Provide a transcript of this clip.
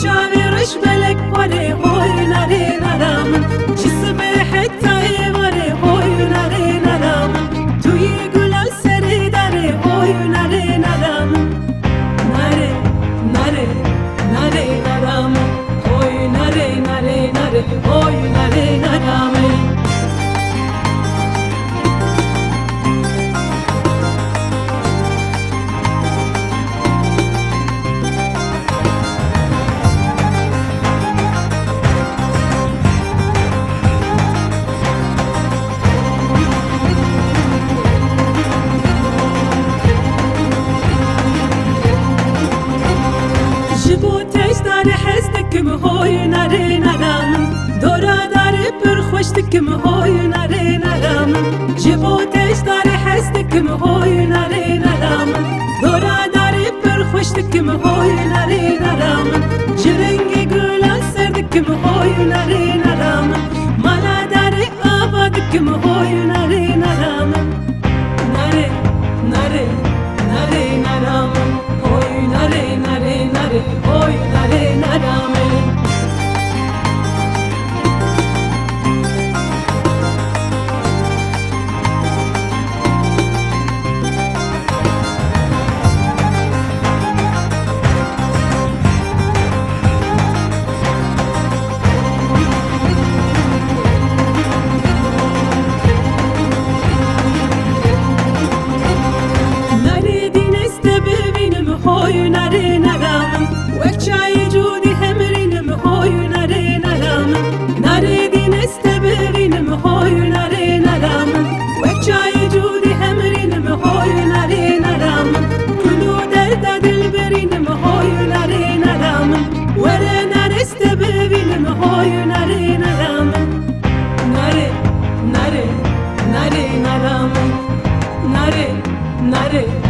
جاویرش بلک واره هوی نره ندام جسم حتی واره هوی نره ندام توی گلا سری داره هوی نره ندام نره نره نره ندام هوی نره نره نره هوی نره ندام هستكم هوي ناري ندم دورا داري برخوشتكم هوي ناري ندم جبوتش داري هستكم هوي ناري ندم دورا داري برخوشتكم هوي ناري ندم جرنگي گولا سردكم هوي ناري ندم مالا داري آبادكم هوي ناري ندم ناري ناري ناري ندم هوي ناري ناري ناري هوي ناري ندم هوی نره ندم وک چای جودی همرینم هوی نره ندم نره دین است ببینم هوی نره ندم وک چای جودی همرینم هوی نره ندم کلو درد دل برینم هوی نره ندم وره نرست ببینم هوی نره ندم نره نره نره ندم نره نره